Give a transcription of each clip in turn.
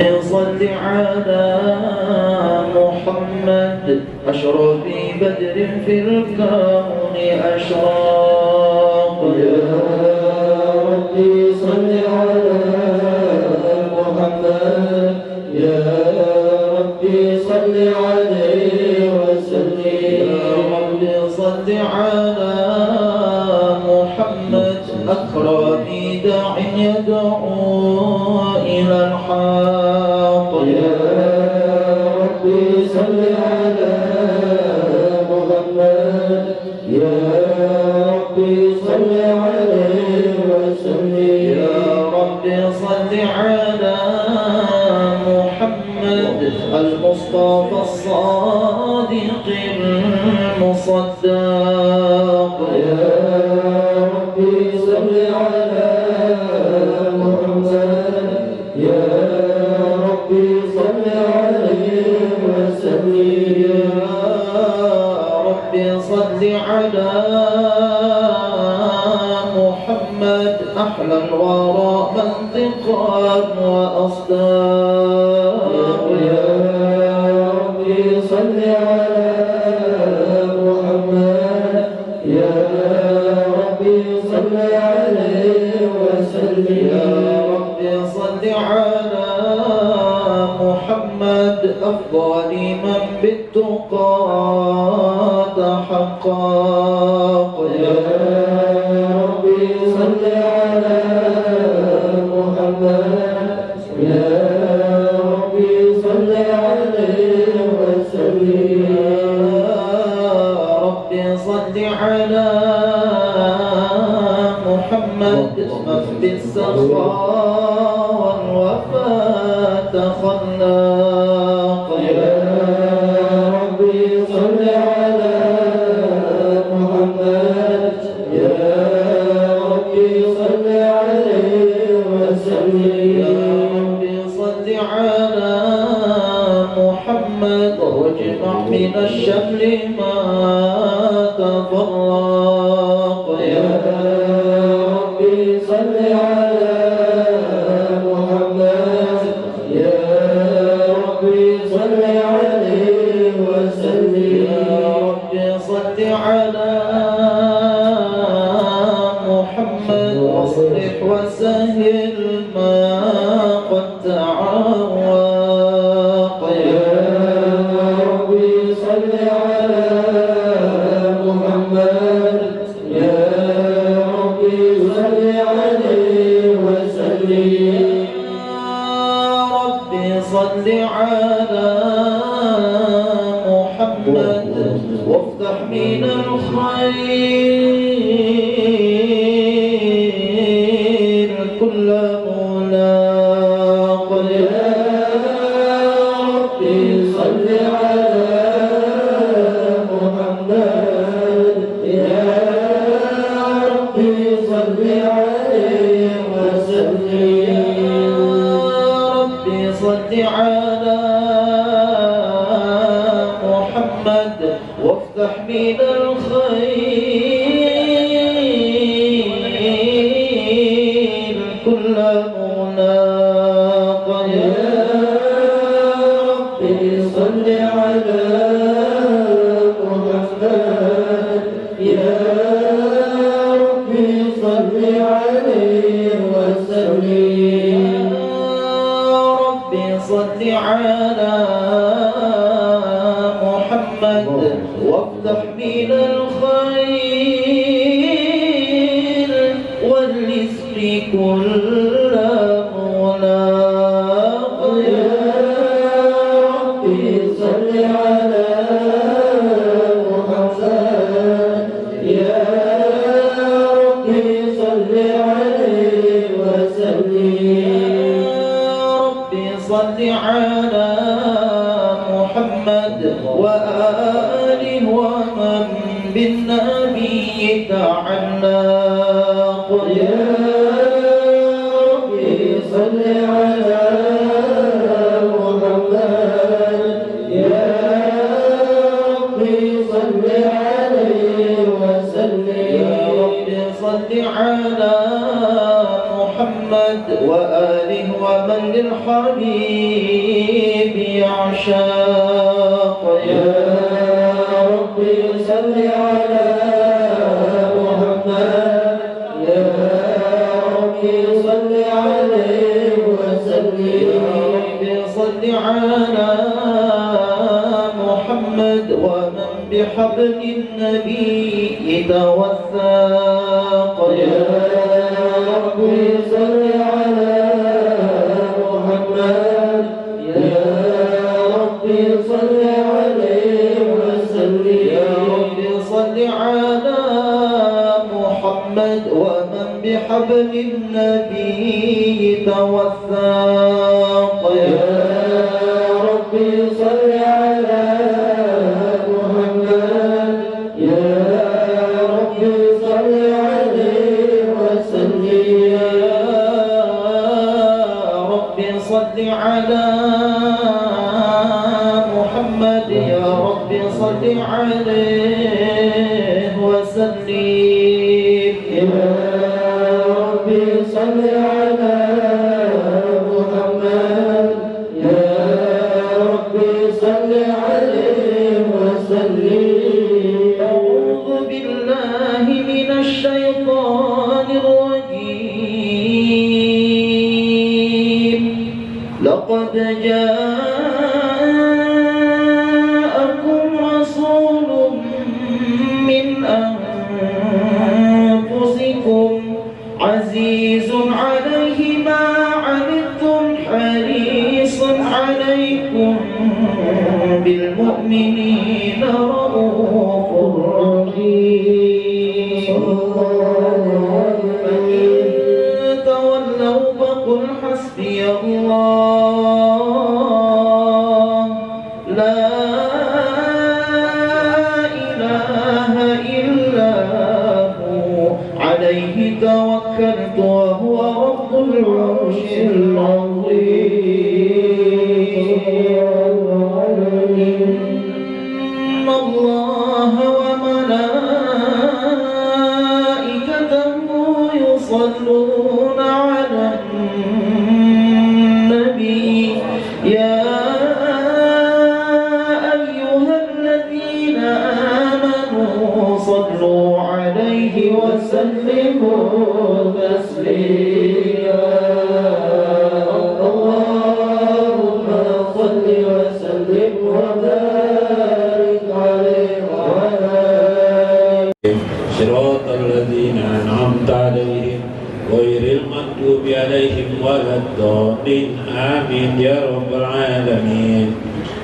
صل على محمد أشرف بدر في الكون أشراق. يا ربي صل على محمد، يا ربي صل عليه وسلم. يا ربي صل على محمد أكرم داع يدعو إلى الحق. يا ربي صل على محمد، يا ربي صل عليه وسلم. يا ربي صل على محمد المصطفى الصادق المصدق. يا ربي صل على محمد، يا ربي صل عليه وسلم. يا ربي صل على محمد أحلى الورى منطقا وأصداق. يا ربي صل على محمد، يا ربي صل عليه وسلم. يا ربي صل على محمد أفضل من بالتقى تحقق. يا ربي صل على محمد، يا ربي صل عليه وسلم. يا ربي صل على محمد من بالسخاء والوفاء تخلق. يا ربي صل على محمد، يا ربي صل عليه وسلم. يا ربي صل على محمد واجمع من الشمل ما تفرق. يا ربي صل على محمد، يا ربي صل عليه وسلم. يا ربي صل على محمد واصلح وسهل ما قد تعوق. يا ربي صل على محمد، يا ربي صل عليه وسلم. يا ربي صل على محمد وافتح من الخير كل ملاق. يا ربي صل على محمد، يا ربي صل عليه وسلم. يا ربي صل على محمد وافتح من الخير كل ملاق. يا ربي صل على محمد، يا ربي صل عليه وسلم. يا ربي صل على محمد وافتح من الخير والرزق كل ملاق. يا ربي صل على محمد، يا ربي صل عليه وسلم. يا ربي صل على محمد وآله ومن بالنبي تعلق. يا ربي صل على محمد، يا ربي صل عليه وسلم. يا ربي صل على محمد وآله ومن للحبيب الحبيب يعشاق يا ربي صل على محمد يا ربي صل عليه وسلم صل على محمد ومن بحبل النبي توثاق يا ربي صل على محمد يا ربي صل عليه وسلم يا رب صل على محمد ومن بحبل النبي توثاق يا ربي صل على محمد يا ربي صل عليه وسلم يا رب صل على محمد يا رب صل عليه وسلم يا ربي صل على محمد يا ربي صل عليه وسلم أعوذ بالله من الشيطان الرجيم لقد جاءكم رسول من أنفسكم عزيز عليه ما عنتم حريص عليكم بالمؤمنين رؤوف رحيم فإن تولوا فقل حسبي الله لا إله إلا هو عليه توكلت وهو رب العرش العظيم إن الله وملائكته يصلون على النبي يا أيها الذين آمنوا صلوا عليه وسلموا تسليما اللهم صل وسلم وبارك عليه وعلى صراط الذين أنعمت عليهم غير المغضوب عليهم ولا الضالين آمين يا رب العالمين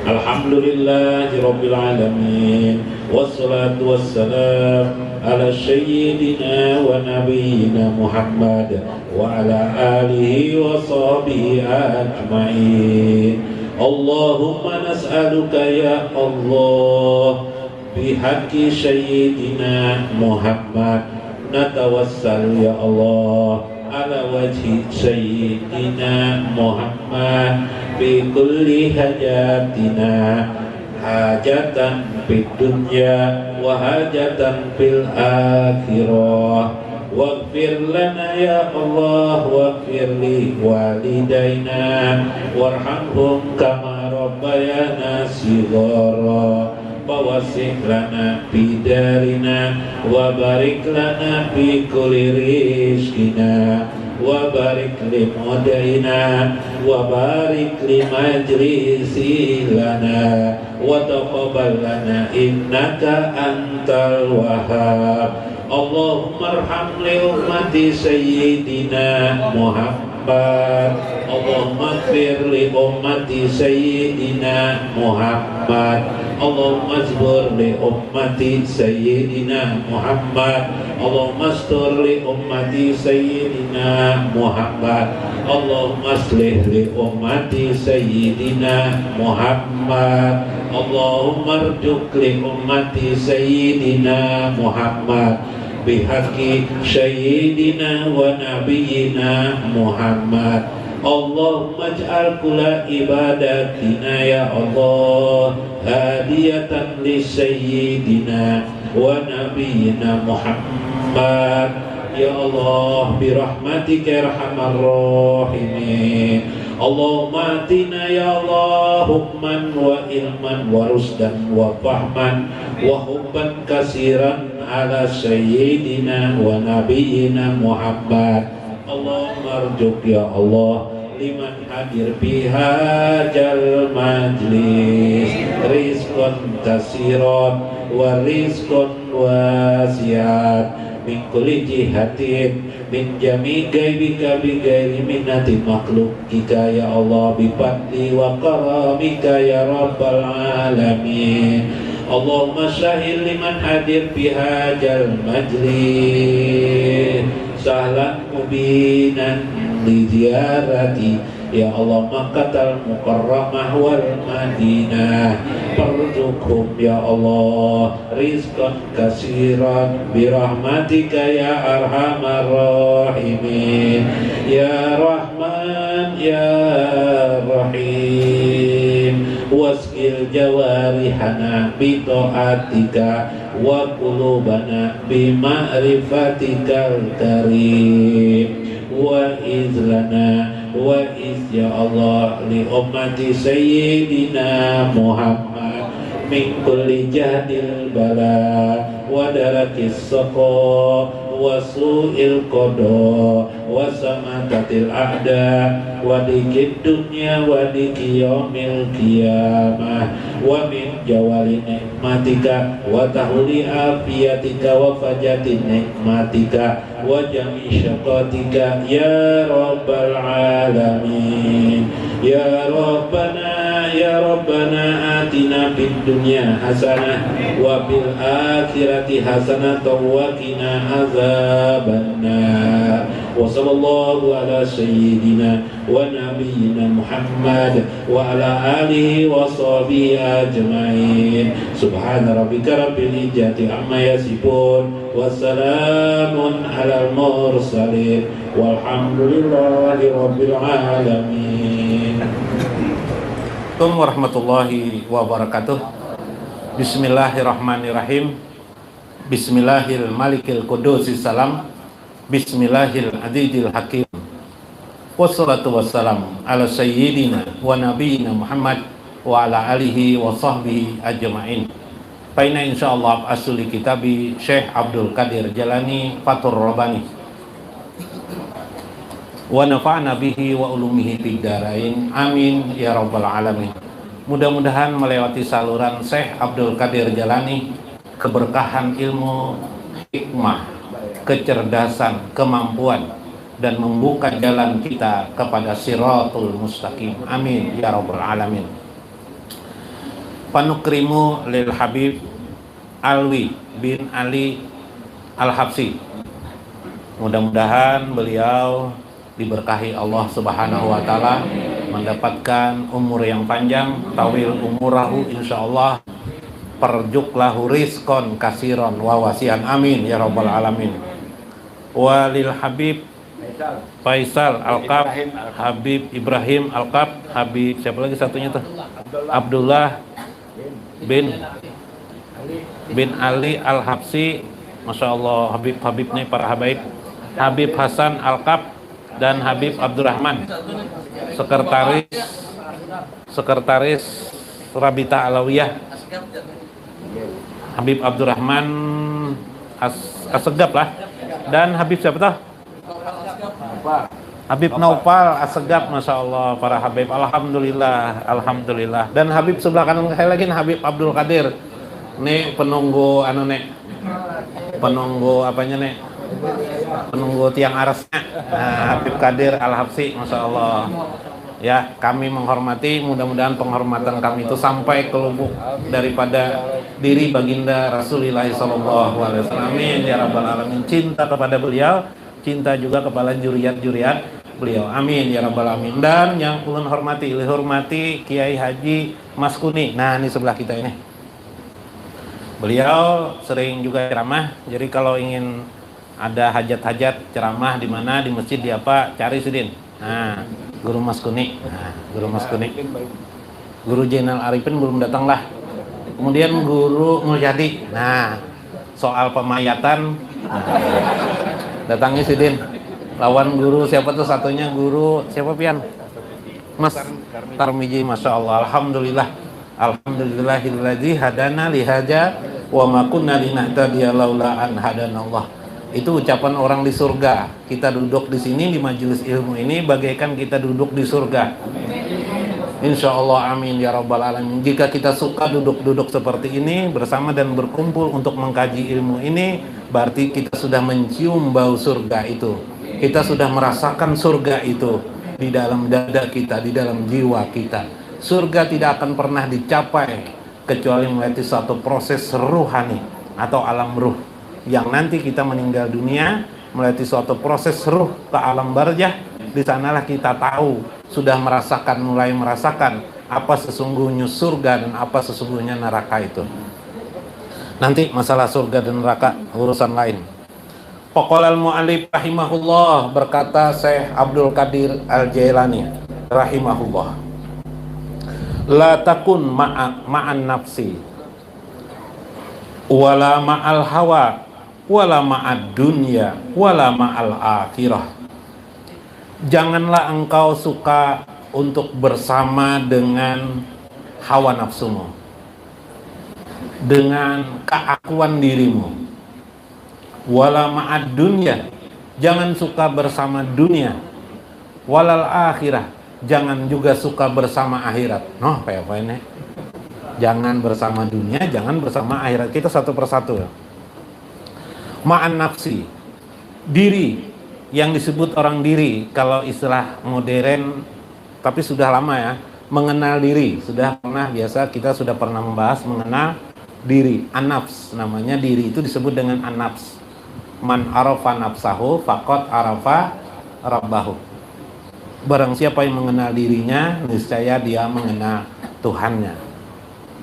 الحمد لله رب العالمين والصلاة والسلام على سيدنا ونبينا محمد وعلى آله وصحبه أجمعين اللهم نسألك يا الله بحق سيدنا محمد نتوسل يا الله على وجه سيدنا محمد بكل حاجاتنا حاجة في الدنيا وحاجة في الآخرة واغفر لنا يا الله واغفر لوالدينا وارحمهم كما ربيانا صغارا ووسع لنا في دارنا وبارك لنا في كل رزقنا وبارك لمدعنا وبارك لمجلس لنا وتقبل لنا إنك أنت الوهاب اللهم ارحم لأمة سيدنا محمد اللهم اغفر لأمة سيدنا محمد اللهم اصبر لأمة سيدنا محمد اللهم استر لأمة سيدنا محمد اللهم اصلح لأمة سيدنا محمد اللهم ارزق لأمة سيدنا محمد بحق سيدنا ونبينا محمد اللهم اجعل كل عباداتنا يا الله هادية لسيدنا ونبينا محمد يا الله برحمتك يا ارحم الراحمين Allahumma atina ya Allah hukman wa ilman wa rusdan wa fahman wa hubban kasiran ala sayyidina wa nabiyyina Muhammad. Allahumma arjuk ya Allah liman hadir biha jal majlis rizqan kasiran wa rizqan wasiat min kulli jihatin min jami gaibika bi gairi minnati makhlukika ya Allah bi fadli wa karamika ya rabbal alamin. Allahumma syahil liman hadir biha jal majlis sahlan mubinan li ziarati ya Allah Makkatal Mukarramah wal Madinah. Perzuqhum ya Allah rizqan kasiran birahmatika ya arhamar rahimin ya Rahman ya Rahim. Wasqil jawarihana bi taatika wa qulubana bi ma'rifatikal karim wa izlana wa iz ya Allah li ummati sayyidina Muhammad min kulli jahdil bala wa darakis saqa wa su'il qada wa samatatil a'da wa dikid dunya wa dikiyamil qiyamah wa min jawali nikmatika wa tahuli afiyatika wa fajati nikmatika wa jami syaqatika ya rabbal alamin. Ya Rabbana atina fid dunya hasanah wa fil akhirati hasanah wa qina azabannar. Wa sallallahu ala sayyidina wa nabiyyina Muhammad wa ala alihi wa sahbihi ajma'in. Subhana rabbika rabbil izzati amma yasifun wa salamun alal mursalin walhamdulillahi rabbil alamin. Assalamualaikum warahmatullahi wabarakatuh. Bismillahirrahmanirrahim. Bismillahil malikil qudusis salam. Bismillahil adidil hakim. Wassalatu wassalam ala sayyidina wa nabiyyina Muhammad wa ala alihi wa sahbihi ajma'in. Faina insyaallah asli kitabi Syekh Abdul Qadir Jalani Fathur Rabbani. Wa nafa'na bihi wa ulumihi fid dharain. Amin ya rabbal alamin. Mudah-mudahan melewati saluran Syekh Abdul Qadir Jalani keberkahan ilmu, hikmah, kecerdasan, kemampuan dan membuka jalan kita kepada siratul mustaqim. Amin ya rabbal alamin. Panukrimu lil Habib Alwi bin Ali Al-Habsi. Mudah-mudahan beliau diberkahi Allah Subhanahu wa taala, mendapatkan umur yang panjang, tawil umurahu insyaallah, perjuklahu rizqon kasiron wa wasian. Amin ya rabbal alamin. Walil Habib Faisal Al-Qab, Habib Ibrahim Al-Qab, Habib siapa lagi satunya tuh? Abdullah bin Ali Al-Habsi. Masya Allah, Habib nih para Habib. Habib Hasan Al-Qab dan Habib Abdurrahman, sekretaris Rabita Alawiyah. Habib Abdurrahman Assegaf lah. Dan Habib siapa tuh? Habib Naufal Assegaf. Masya Allah para Habib. Alhamdulillah. Dan Habib sebelah kanan saya lagi Habib Abdul Qadir. Nih penunggu penunggu apanya nih? Penunggu tiang arasnya. Nah, Habib Qadir Al-Habsi. Masya Allah. Ya, kami menghormati, mudah-mudahan penghormatan kami itu sampai ke lubuk daripada diri baginda Rasulullah SAW. Amin ya rabbal alamin. Cinta kepada beliau, cinta juga kepada juriat-juriat beliau. Amin ya rabbal alamin. Dan yang ulun hormati Kiai Haji Mas Kuni. Nah, ini sebelah kita ini. Beliau sering juga ceramah. Jadi kalau ingin ada hajat-hajat ceramah di mana, di masjid, di apa, cari Sidin. Nah, Guru Mas Kuni. Guru Jenal Arifin belum datang lah. Kemudian Guru Mulyadi. Nah, soal pemayatan datangi Sidin. Lawan guru siapa tuh satunya? Guru siapa Pian? Mas Tarmiji, Masya Allah, Alhamdulillah. Alhamdulillahilladzi hadana lihaja wa ma kunna linahtadiya laula an hadanallah. Itu ucapan orang di surga. Kita duduk di sini di majelis ilmu ini bagaikan kita duduk di surga. Insya Allah, amin ya rabbal alamin. Jika kita suka duduk-duduk seperti ini bersama dan berkumpul untuk mengkaji ilmu ini, berarti kita sudah mencium bau surga itu. Kita sudah merasakan surga itu di dalam dada kita, di dalam jiwa kita. Surga tidak akan pernah dicapai kecuali melalui suatu proses ruhani atau alam ruh, yang nanti kita meninggal dunia melalui suatu proses ruh ke alam barzah. Di sanalah kita tahu, sudah merasakan, mulai merasakan apa sesungguhnya surga dan apa sesungguhnya neraka itu. Nanti masalah surga dan neraka urusan lain. Faqala al-mu'allif rahimahullah, berkata Syekh Abdul Qadir Al-Jailani rahimahullah, la takun ma'an nafsi wala ma'al hawa wala ma'ad dunya wala ma'al akhirah. Janganlah engkau suka untuk bersama dengan hawa nafsumu, dengan keakuan dirimu. Wala ma'ad dunya, jangan suka bersama dunia. Walal akhirah, jangan juga suka bersama akhirat. Noh, apa ini? Jangan bersama dunia, jangan bersama akhirat. Kita satu persatu. Ma'an nafsi, diri, yang disebut orang diri, kalau istilah modern, tapi sudah lama ya, mengenal diri. Sudah pernah, biasa kita sudah pernah membahas mengenal diri. An-nafs, namanya diri itu disebut dengan an-nafs. Man arafa nafsahu faqad arafa rabbahu. Barang siapa yang mengenal dirinya, niscaya dia mengenal Tuhannya.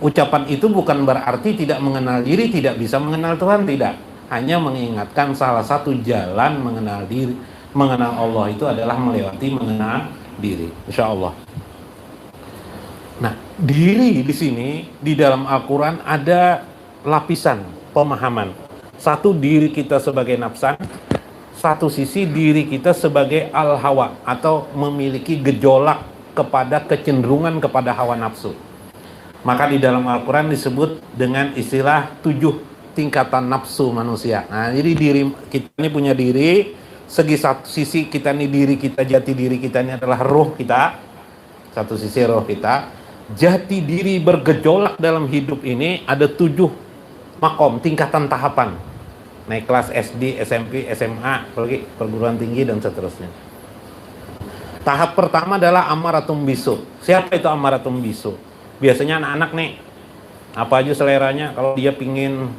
Ucapan itu bukan berarti tidak mengenal diri, tidak bisa mengenal Tuhan, tidak. Hanya mengingatkan salah satu jalan mengenal diri, mengenal Allah itu adalah melewati mengenal diri, insya Allah. Nah, diri di sini di dalam Al-Quran ada lapisan pemahaman. Satu, diri kita sebagai nafsan. Satu sisi diri kita sebagai al-hawa atau memiliki gejolak kepada kecenderungan kepada hawa nafsu. Maka di dalam Al-Quran disebut dengan istilah 7 tingkatan nafsu manusia. Nah, jadi diri kita ini punya diri, segi satu sisi kita ini diri kita, jati diri kita ini adalah roh kita. Satu sisi roh kita. Jati diri bergejolak dalam hidup ini ada 7 makom, tingkatan tahapan. Naik kelas SD, SMP, SMA, apalagi perguruan tinggi dan seterusnya. Tahap pertama adalah amaratum bisu. Siapa itu amaratum bisu? Biasanya anak-anak nih, apa aja seleranya, kalau dia pingin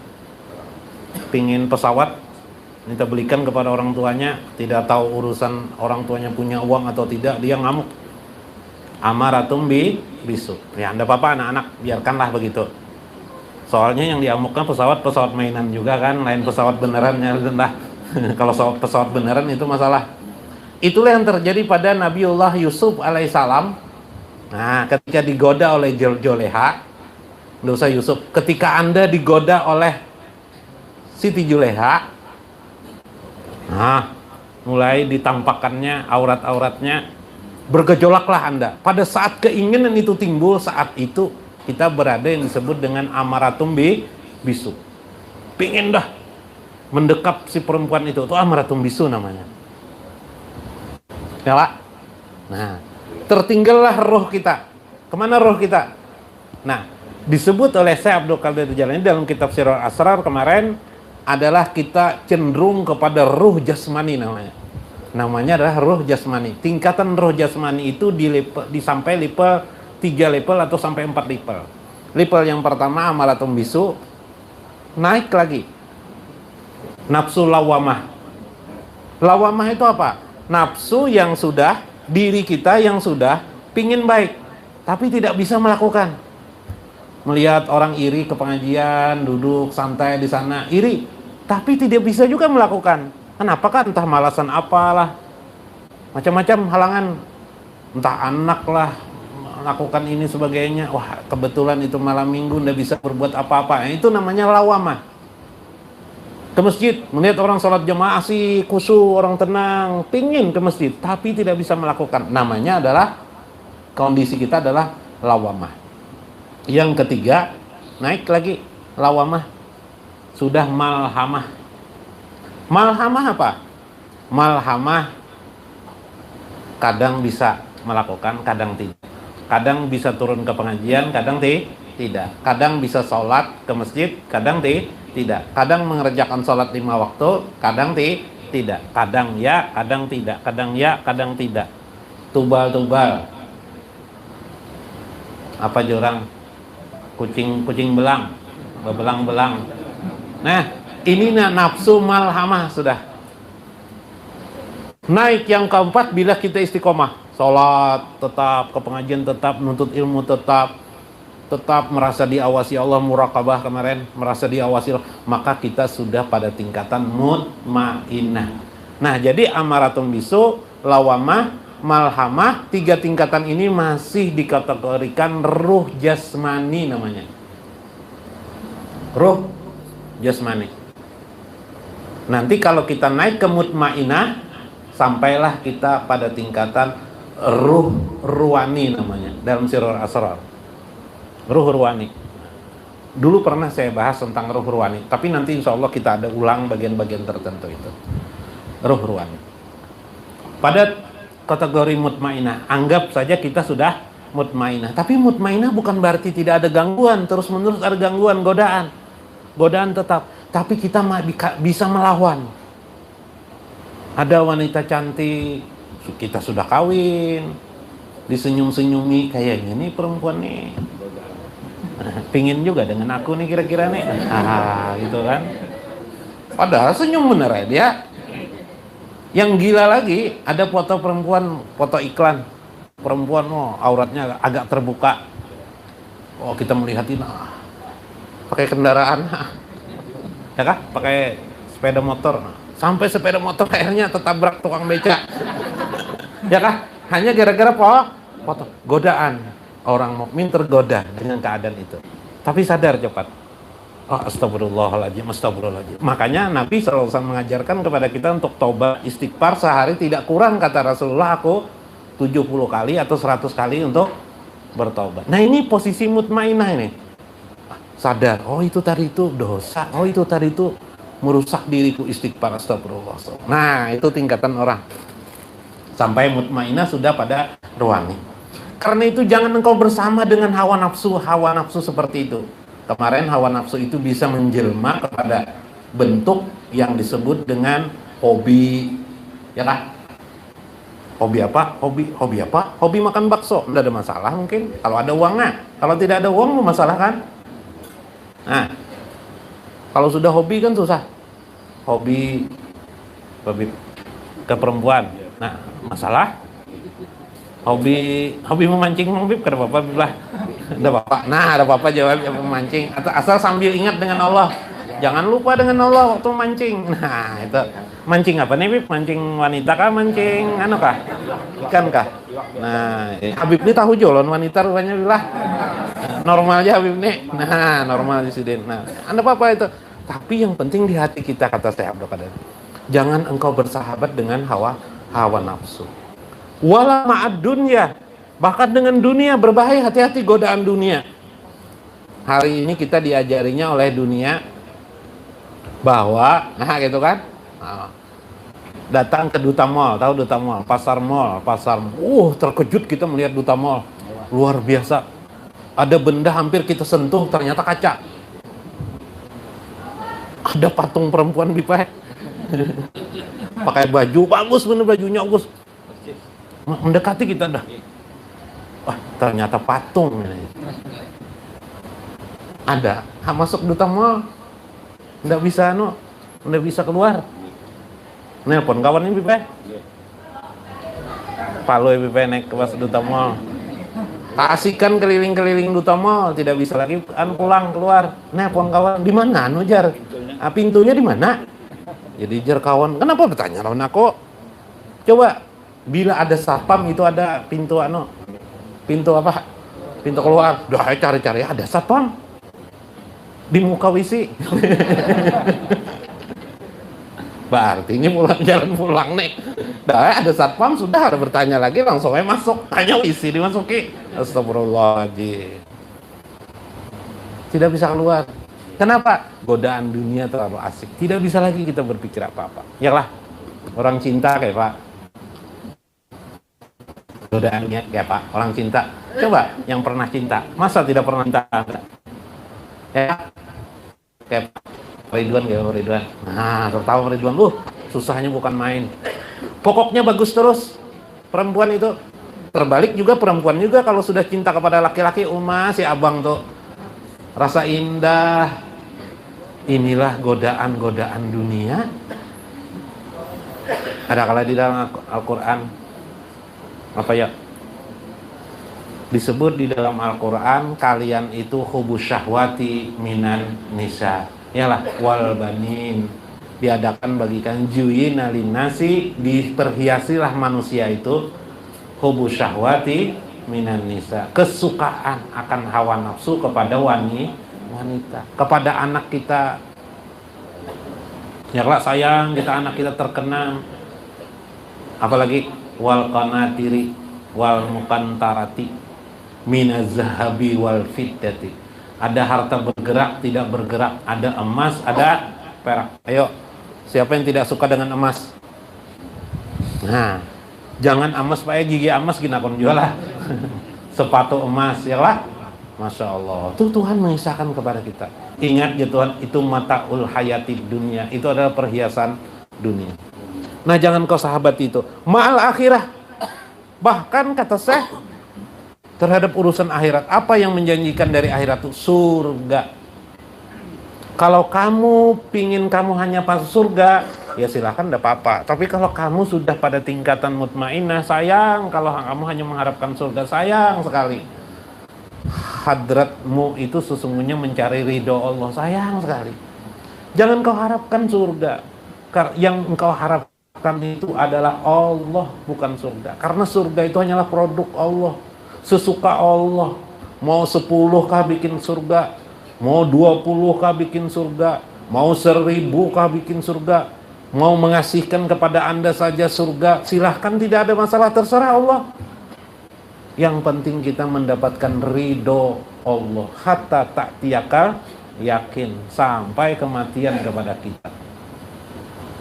pesawat, minta belikan kepada orang tuanya, tidak tahu urusan orang tuanya punya uang atau tidak, dia ngamuk. Amaratum bisu. Ya, enggak apa-apa anak-anak, biarkanlah begitu. Soalnya yang diamukkan pesawat mainan juga kan, lain pesawat benerannya rendah. Kalau pesawat beneran itu masalah. Itulah yang terjadi pada Nabiullah Yusuf alaihissalam. Nah, ketika digoda oleh Juleha, nggak usah Yusuf, ketika Anda digoda oleh Siti Juleha, nah, mulai ditampakkannya aurat-auratnya, bergejolaklah Anda. Pada saat keinginan itu timbul, saat itu kita berada yang disebut dengan amaratum bisu. Pingin dah mendekap si perempuan itu amaratum bisu namanya. Ya Pak? Nah, tertinggallah roh kita. Kemana roh kita? Nah, disebut oleh Syekh Abdul Qadir Al-Jailani dalam kitab Sirrul Asrar kemarin, adalah kita cenderung kepada ruh jasmani namanya. Namanya adalah ruh jasmani. Tingkatan ruh jasmani itu sampai level 3 level atau sampai 4 level. Level yang pertama amaratum bisu, naik lagi nafsu lawamah. Lawamah itu apa? Nafsu yang sudah, diri kita yang sudah pingin baik, tapi tidak bisa melakukan. Melihat orang iri ke pengajian, duduk santai di sana, iri, tapi tidak bisa juga melakukan. Kenapa kan? Entah malasan apalah, macam-macam halangan, entah anak lah, lakukan ini sebagainya. Wah, kebetulan itu malam minggu nggak bisa berbuat apa-apa. Itu namanya lawamah. Ke masjid, melihat orang sholat jamaah sih khusyuk, orang tenang, pingin ke masjid, tapi tidak bisa melakukan. Namanya adalah kondisi kita adalah lawamah. Yang ketiga, naik lagi lawamah, sudah malhamah. Malhamah apa? Malhamah kadang bisa melakukan, kadang tidak. Kadang bisa turun ke pengajian, kadang tidak. Kadang bisa sholat ke masjid, kadang tidak. Kadang mengerjakan sholat 5 waktu, kadang tidak. Kadang ya, kadang tidak. Kadang ya, kadang tidak. Tubal-tubal. Apa jurang? Kucing belang, bebelang-belang. Nah, ini nafsu malhamah sudah. Naik yang keempat bila kita istiqomah. Sholat tetap, ke pengajian tetap, menuntut ilmu tetap merasa diawasi Allah, muraqabah kemarin, merasa diawasi Allah, maka kita sudah pada tingkatan mutmainah. Nah, jadi amaratun bisu, lawamah, malhamah, 3 tingkatan ini masih dikategorikan ruh jasmani namanya. Ruh jasmani. Nanti kalau kita naik ke mutmainah, sampailah kita pada tingkatan ruh ruwani namanya dalam Sirrul Asrar. Ruh ruwani. Dulu pernah saya bahas tentang ruh ruwani, tapi nanti insya Allah kita ada ulang bagian-bagian tertentu itu. Ruh ruwani. Pada kategori mutmainah, anggap saja kita sudah mutmainah. Tapi mutmainah bukan berarti tidak ada gangguan, terus-menerus ada gangguan, godaan tetap. Tapi kita bisa melawan. Ada wanita cantik, kita sudah kawin, disenyum-senyumi, kayaknya nih perempuan nih pingin juga dengan aku nih kira-kira nih, gitu kan. Padahal senyum bener ya dia. Yang gila lagi, ada foto perempuan, foto iklan perempuan, auratnya agak terbuka. Kita melihatin, pakai kendaraan, ya kah? Pakai sepeda motor, sampai sepeda motor akhirnya tertabrak tukang beca. Ya kah? Hanya gara-gara foto. Godaan. Orang mukmin tergoda dengan keadaan itu. Tapi sadar cepat. Astagfirullahaladzim. Makanya Nabi SAW mengajarkan kepada kita untuk taubat istighfar sehari tidak kurang, kata Rasulullah, aku 70 kali atau 100 kali untuk bertaubat. Nah, ini posisi mutmainah ini. Sadar, itu tadi itu dosa. Itu tadi itu merusak diriku, istighfar, astagfirullah. Nah, itu tingkatan orang. Sampai mutmainah sudah pada ruwani. Karena itu jangan engkau bersama dengan hawa nafsu seperti itu. Kemarin hawa nafsu itu bisa menjelma kepada bentuk yang disebut dengan hobi, ya kan? Hobi apa? Hobi apa? Hobi makan bakso. Tidak ada masalah mungkin kalau ada uangnya. Kalau tidak ada uang masalah kan? Nah, kalau sudah hobi kan susah. Hobi ke perempuan. Nah, masalah. Hobi memancing Habib, kata Bapak bilang. Ada Bapak. Nah, ada Bapak jawab memancing. Asal sambil ingat dengan Allah. Jangan lupa dengan Allah waktu mancing. Nah, itu mancing apa nih, Habib? Mancing wanita kah? Mancing kah? Ikan kah? Nah, Habib ini tahu jolon wanita rupanya bilang. Normal aja Habib nih. Nah, normal di sini. Nah, Anda apa itu? Tapi yang penting di hati kita, kata saya Abdul Qadir. Jangan engkau bersahabat dengan hawa nafsu. Wala ma'ad dunya, bahkan dengan dunia berbahaya, hati-hati godaan dunia. Hari ini kita diajarinya oleh dunia bahwa, gitu kan, datang ke Duta Mall, tahu Duta Mall, pasar mall, terkejut kita melihat Duta Mall, luar biasa. Ada benda hampir kita sentuh, ternyata kaca. Ada patung perempuan pakai baju bagus, bener bajunya bagus. Mendekati kita dah. Wah, ternyata patung. Ada, masuk Duta Mall. Nggak bisa keluar. Nelpon kawan ini Palu naik ke pas Duta Mall. Kasihkan keliling-keliling Duta Mall, tidak bisa lagi pulang keluar. Nelpon kawan, di mana Jar? Pintunya di mana? Jadi jar kawan, kenapa bertanya lawan aku? Coba bila ada satpam itu ada pintu apa? Pintu keluar. Dah cari-cari ada satpam di muka WC. Berarti ini jalan pulang nih. Dah ada satpam sudah ada bertanya lagi langsung aja masuk. Hanya isi dimasuki. Astagfirullahaladzim. Tidak bisa keluar. Kenapa? Godaan dunia terlalu asik. Tidak bisa lagi kita berpikir apa-apa. Yalah, orang cinta kayak Pak. Godaannya kayak Pak, orang cinta. Coba yang pernah cinta, masa tidak pernah cinta? Ya, kayak Ridwan, kayak Ridwan. Nah, tertawa Ridwan, susahnya bukan main. Pokoknya bagus terus. Perempuan itu terbalik juga, perempuan juga kalau sudah cinta kepada laki-laki, si abang tuh rasa indah. Inilah godaan-godaan dunia. Ada kala di dalam Al-Quran apa ya? Disebut di dalam Al-Quran kalian itu hubus syahwati minan nisa. Yalah wal banin, diadakan bagikan juyina linnasi, diperhiasilah manusia itu hubus syahwati minan nisa, kesukaan akan hawa nafsu kepada wanita, kepada anak kita. Yalah sayang kita anak kita terkenang. Apalagi wal qanatiri wal muqantarati minaz zahabi wal fiddati. Ada harta bergerak, tidak bergerak, ada emas, ada perak. Ayo, siapa yang tidak suka dengan emas? Nah, jangan emas Pak, gigi emas gina kon jualah. Sepatu emas, ya lah. Masya Allah. Tuh Tuhan mengisahkan kepada kita. Ingat ya Tuhan, itu mataul hayatid dunia. Itu adalah perhiasan dunia. Nah, jangan kau sahabat itu. Ma'al akhirah. Bahkan kata Syekh, terhadap urusan akhirat, apa yang menjanjikan dari akhirat itu? Surga. Kalau kamu pingin kamu hanya masuk surga, ya silahkan, tidak apa-apa. Tapi kalau kamu sudah pada tingkatan mutmainah, sayang kalau kamu hanya mengharapkan surga, sayang sekali. Hadratmu itu sesungguhnya mencari ridho Allah, sayang sekali. Jangan kau harapkan surga. Yang engkau harapkan itu adalah Allah, bukan surga. Karena surga itu hanyalah produk Allah. Sesuka Allah. Mau 10 kah bikin surga, mau 20 kah bikin surga, mau 1000 kah bikin surga, mau mengasihkan kepada Anda saja surga, silahkan, tidak ada masalah, terserah Allah. Yang penting kita mendapatkan ridho Allah. Hatta ta'tiyakal yakin, sampai kematian kepada kita.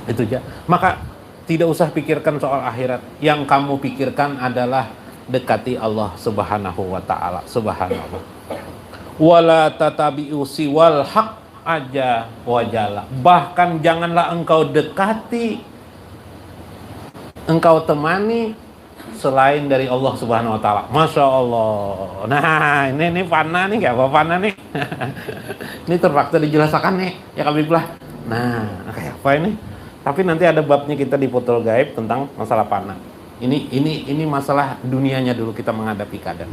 Itu aja. Maka tidak usah pikirkan soal akhirat. Yang kamu pikirkan adalah dekati Allah subhanahu wa ta'ala. Subhanallah. Wala tatabi'u siwal haq aja wajala. Bahkan janganlah engkau dekati, engkau temani selain dari Allah subhanahu wa ta'ala. Masya Allah. Nah ini fana nih, kayak apa fana nih. Ini terpaksa dijelaskan nih ya Habibullah. Nah kayak apa ini? Tapi nanti ada babnya kita di Futhul Gaib tentang masalah fana. Ini masalah dunianya dulu kita menghadapi keadaan.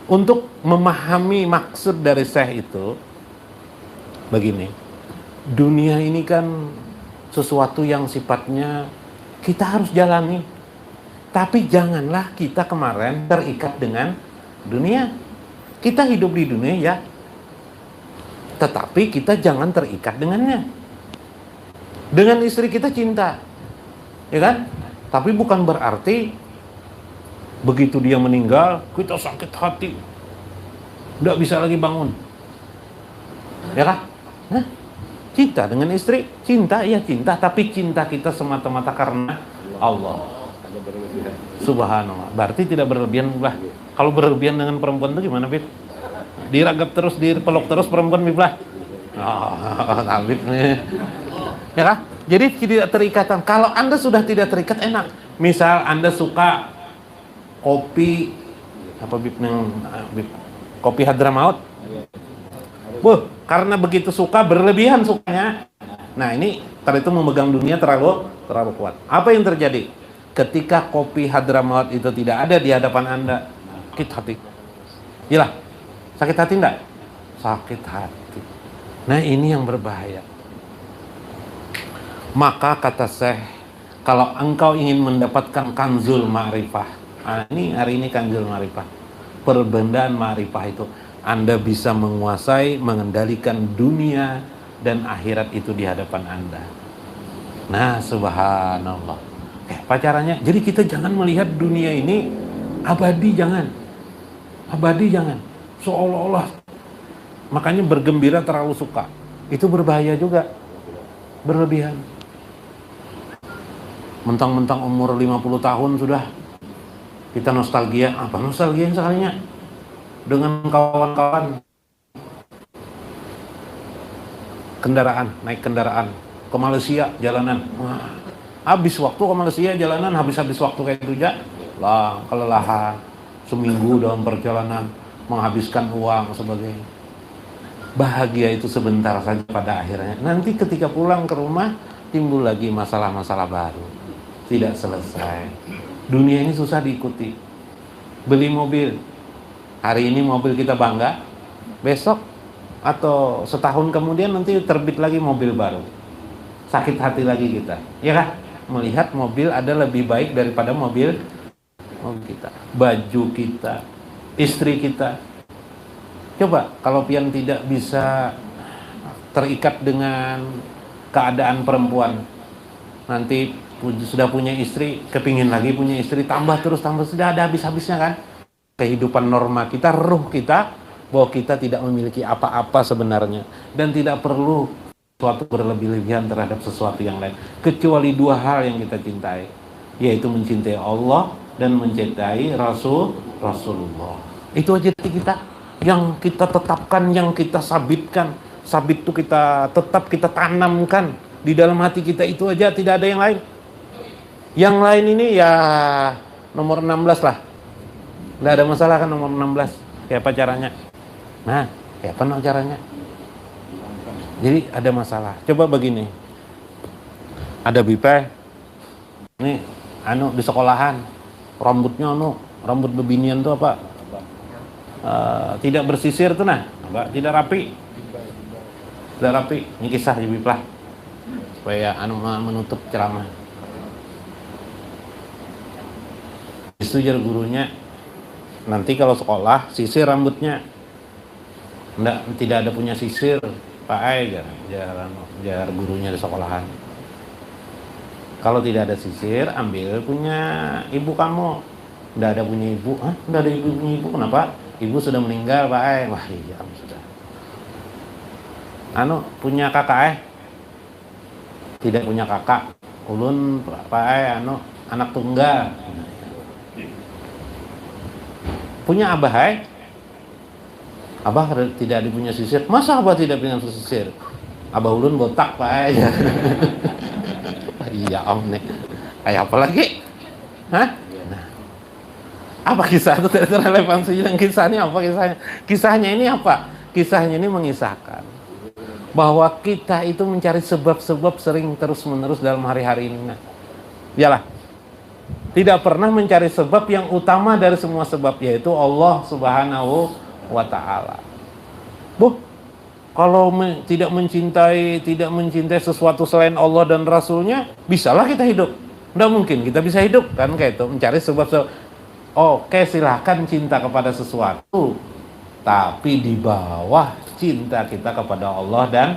Untuk memahami maksud dari Syekh itu begini. Dunia ini kan sesuatu yang sifatnya kita harus jalani. Tapi janganlah kita kemarin terikat dengan dunia. Kita hidup di dunia ya. Tetapi kita jangan terikat dengannya. Dengan istri kita cinta. Ya kan? Tapi bukan berarti begitu dia meninggal kita sakit hati, tidak bisa lagi bangun, ya kan? Nah, cinta dengan istri, cinta ya cinta, tapi cinta kita semata-mata karena Allah. Subhanallah. Berarti tidak berlebihan lah. Kalau berlebihan dengan perempuan itu gimana, Bib? Diragap terus, dipeluk terus perempuan, Bib lah. Habib nih. Ya kan? Jadi tidak terikatan. Kalau Anda sudah tidak terikat, enak. Misal Anda suka kopi apa kopi Hadramaut. Karena begitu suka, berlebihan sukanya. Nah, ini karena itu memegang dunia terlalu kuat. Apa yang terjadi? Ketika kopi Hadramaut itu tidak ada di hadapan Anda, sakit hati. Iyalah. Sakit hati enggak? Sakit hati. Nah, ini yang berbahaya. Maka kata Syekh, kalau engkau ingin mendapatkan kanzul ma'rifah, hari ini kanzul ma'rifah, perbendaan ma'rifah itu, Anda bisa menguasai, mengendalikan dunia dan akhirat itu di hadapan Anda. Nah, subhanallah. Pacarannya. Jadi kita jangan melihat dunia ini abadi, jangan. Abadi jangan. Seolah-olah. Makanya bergembira terlalu suka. Itu berbahaya juga. Berlebihan. Mentang-mentang umur 50 tahun sudah kita nostalgia. Apa nostalgia sekalinya? Dengan kawan-kawan. Kendaraan, naik kendaraan ke Malaysia jalanan. Wah, habis waktu ke Malaysia jalanan, habis waktu kayak itu aja lah, kelelahan seminggu dalam perjalanan, menghabiskan uang sebagainya. Bahagia itu sebentar saja pada akhirnya. Nanti ketika pulang ke rumah timbul lagi masalah-masalah baru, tidak selesai. Dunia ini susah diikuti. Beli mobil, hari ini mobil kita bangga, besok atau setahun kemudian nanti terbit lagi mobil baru. Sakit hati lagi kita, ya kan? Melihat mobil ada lebih baik daripada mobil kita, baju kita, istri kita. Coba kalau pian tidak bisa terikat dengan keadaan perempuan, nanti sudah punya istri, kepingin lagi punya istri, tambah terus, sudah ada habis-habisnya kan? Kehidupan norma kita, ruh kita, bahwa kita tidak memiliki apa-apa sebenarnya, dan tidak perlu suatu berlebih-lebihan terhadap sesuatu yang lain, kecuali dua hal yang kita cintai, yaitu mencintai Allah dan mencintai Rasulullah. Itu aja kita yang kita tetapkan, yang kita sabitkan. Sabit itu kita tetap kita tanamkan di dalam hati kita, itu aja, tidak ada yang lain. Yang lain ini ya nomor 16 lah, nggak ada masalah kan nomor 16, kayak apa caranya? Nah, kayak apa caranya? Jadi ada masalah. Coba begini, ada bipe, ini di sekolahan, rambutnya rambut bebinian tuh apa? Tidak bersisir tuh nah, tidak rapi. Tidak rapi, ini kisah di biplah. Supaya menutup ceramah. Disetujar gurunya, nanti kalau sekolah sisir rambutnya. Tidak ada punya sisir, Pak Ai, jar gurunya di sekolahan. Kalau tidak ada sisir, ambil punya ibu kamu. Tidak ada punya ibu, tidak ada punya ibu, kenapa? Ibu sudah meninggal, Pak Ai. Wah iya, sudah. Punya kakak tidak punya kakak. Ulun, Pak Ai, anak tunggal. Punya abah Ai. Abah tidak dipunya sisir. Masa abah tidak punya sisir? Abah ulun botak, Pak Ai. Iya om nih. Kayak apa lagi? Hah? Nah, apa kisah itu tidak relevansi dengan kisahnya? Apa kisahnya? Kisahnya ini apa? Kisahnya ini mengisahkan bahwa kita itu mencari sebab-sebab sering terus-menerus dalam hari-hari ini. Yalah, tidak pernah mencari sebab yang utama dari semua sebab, yaitu Allah Subhanahu wa ta'ala. Kalau tidak mencintai sesuatu selain Allah dan Rasulnya, bisalah kita hidup? Tidak mungkin kita bisa hidup kan, kayak itu mencari sebab-sebab. Oke, silahkan cinta kepada sesuatu, tapi di bawah cinta kita kepada Allah dan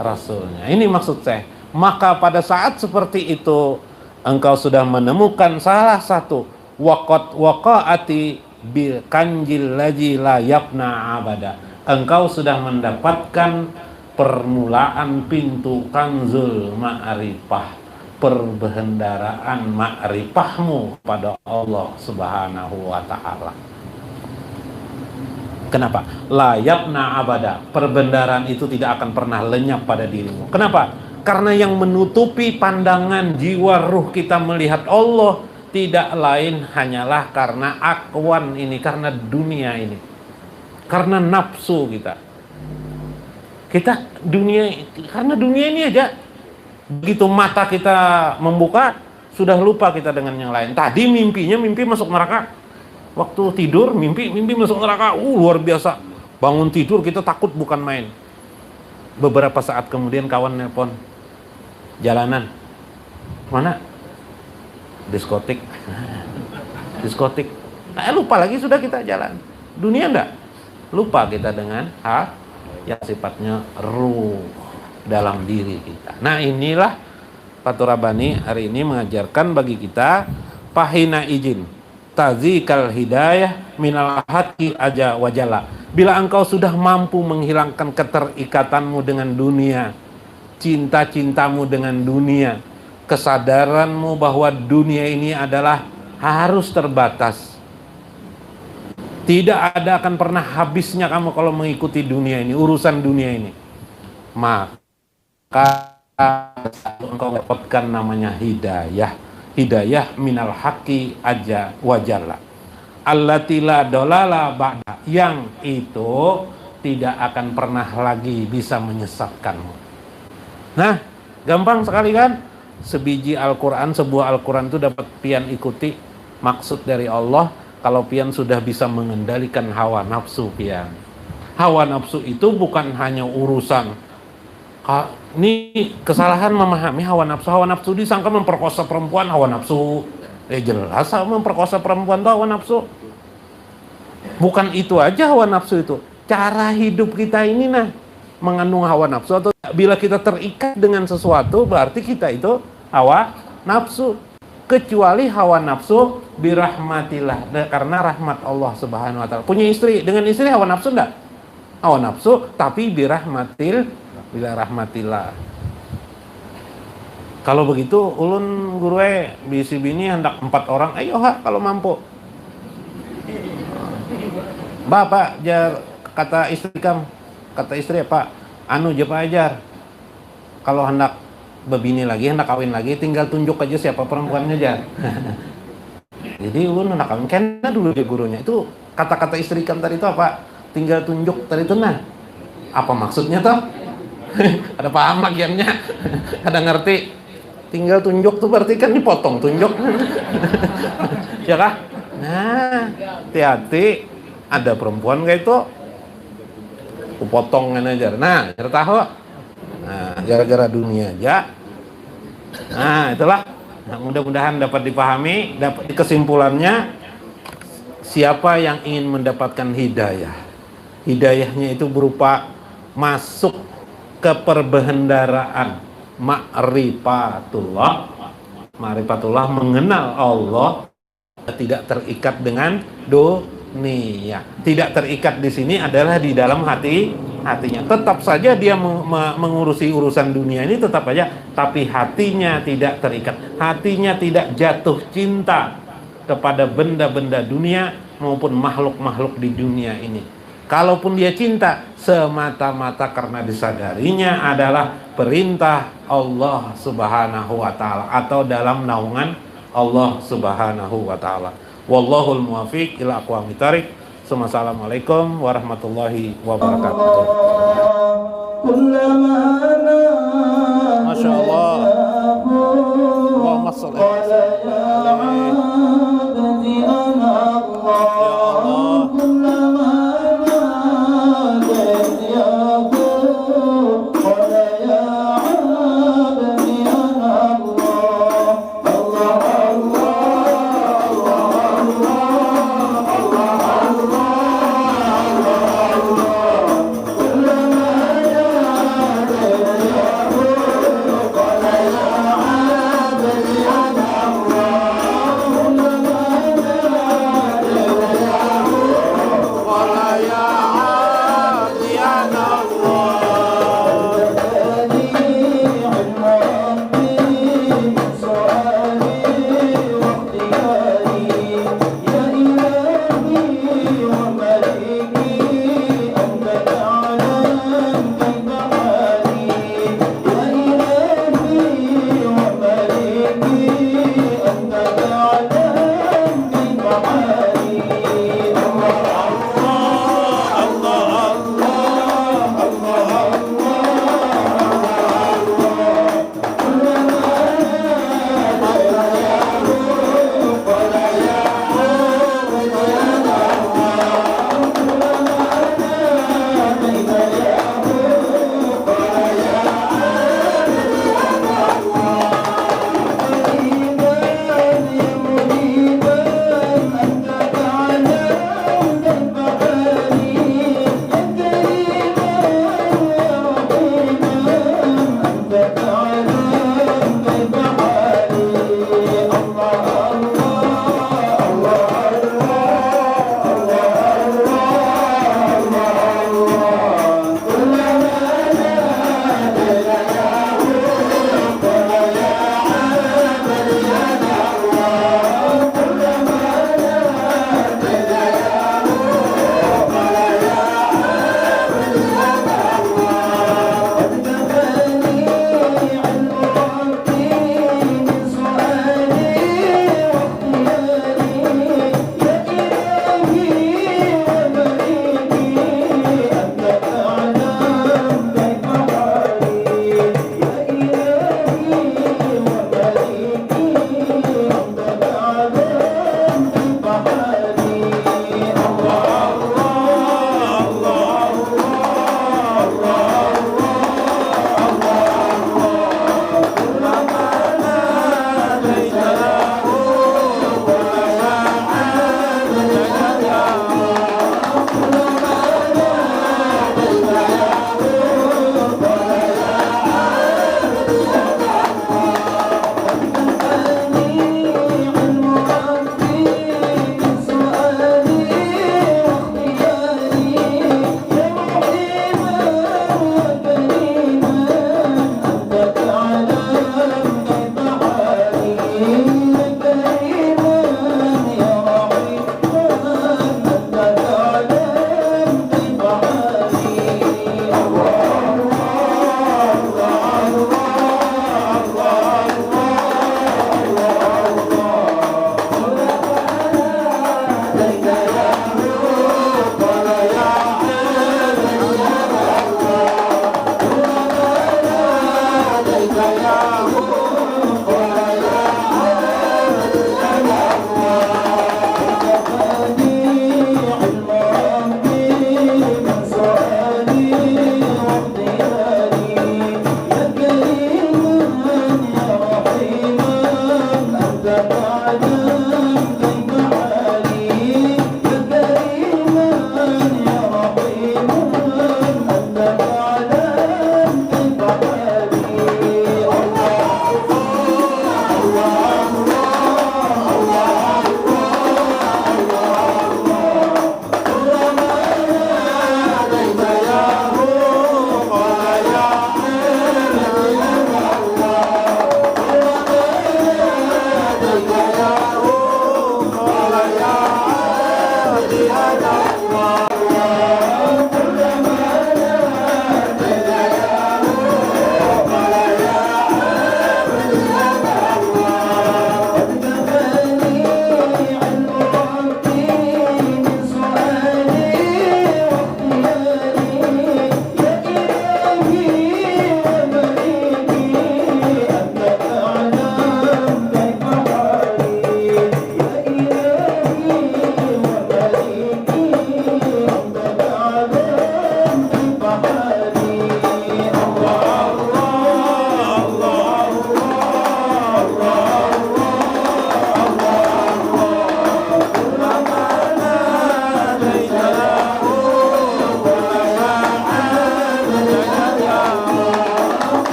Rasulnya. Ini maksud saya. Maka pada saat seperti itu, engkau sudah menemukan salah satu waqa'ati bil kanjil laji la yafna abada. Engkau sudah mendapatkan permulaan pintu kanzul ma'rifah, perbendaharaan ma'rifahmu pada Allah Subhanahu wa ta'ala. Kenapa? La yafna abada. Perbendaharaan itu tidak akan pernah lenyap pada dirimu. Kenapa? Karena yang menutupi pandangan jiwa ruh kita melihat Allah tidak lain hanyalah karena akwan ini, karena dunia ini, karena nafsu kita. Karena dunia ini aja. Begitu mata kita membuka, sudah lupa kita dengan yang lain. Tadi mimpi masuk neraka. Waktu tidur mimpi masuk neraka. Luar biasa. Bangun tidur kita takut bukan main. Beberapa saat kemudian kawan nelpon, jalanan. Mana? Diskotik. Lupa lagi sudah kita jalan. Dunia enggak? Lupa kita dengan hal yang sifatnya ruh dalam diri kita. Nah, inilah Faturabani hari ini mengajarkan bagi kita pahina izin tazikal hidayah minal hati aja wajala. Bila engkau sudah mampu menghilangkan keterikatanmu dengan dunia, cinta-cintamu dengan dunia, kesadaranmu bahwa dunia ini adalah harus terbatas. Tidak ada akan pernah habisnya kamu kalau mengikuti dunia ini, urusan dunia ini. Maka engkau dapatkan namanya hidayah. Hidayah minal haqi aja wajalla. Allati la dolala ba'da, yang itu tidak akan pernah lagi bisa menyesatkanmu. Nah, gampang sekali kan? Sebiji Al-Quran, sebuah Al-Quran itu dapat pian ikuti maksud dari Allah kalau pian sudah bisa mengendalikan hawa nafsu pian. Hawa nafsu itu bukan hanya urusan ini kesalahan memahami hawa nafsu. Hawa nafsu disangka memperkosa perempuan, hawa nafsu. Jelas memperkosa perempuan itu hawa nafsu. Bukan itu aja hawa nafsu itu. Cara hidup kita ini mengandung hawa nafsu. Atau bila kita terikat dengan sesuatu berarti kita itu hawa nafsu. Kecuali hawa nafsu birahmatillah, karena rahmat Allah Subhanahu wa taala. Punya istri, dengan istri hawa nafsu enggak? Hawa nafsu tapi bila rahmatillah. Kalau begitu ulun gurue bisi bini hendak 4 orang, ayo kalau mampu. Bapak jar kata istri Pak, anu je Pak ajar. Kalau hendak bebini lagi, hendak kawin lagi, tinggal tunjuk aja siapa perempuannya jar. Jadi ulun hendak kawin kena dulu dia gurunya. Itu kata-kata istri kam tadi itu apa? Tinggal tunjuk tadi itu apa maksudnya toh? Ada paham bagiannya, ada ngerti. Tinggal tunjuk tuh berarti kan dipotong tunjuk. Ya kah? Nah, hati-hati, ada perempuan kayak itu kupotongkan aja. Nah, tahu. Nah, gara-gara dunia aja. Nah, itulah. Nah, mudah-mudahan dapat dipahami, dapat kesimpulannya siapa yang ingin mendapatkan hidayah. Hidayahnya itu berupa masuk ke perbendaharaan ma'rifatullah. Ma'rifatullah mengenal Allah, tidak terikat dengan dunia. Tidak terikat di sini adalah di dalam hatinya. Tetap saja dia mengurusi urusan dunia ini tetap aja, tapi hatinya tidak terikat. Hatinya tidak jatuh cinta kepada benda-benda dunia maupun makhluk-makhluk di dunia ini. Kalaupun dia cinta, semata-mata karena disadarinya adalah perintah Allah Subhanahu wa ta'ala atau dalam naungan Allah Subhanahu wa ta'ala. Wallahul muwafiq ila aqwamit thariq. Assalamualaikum warahmatullahi wabarakatuh.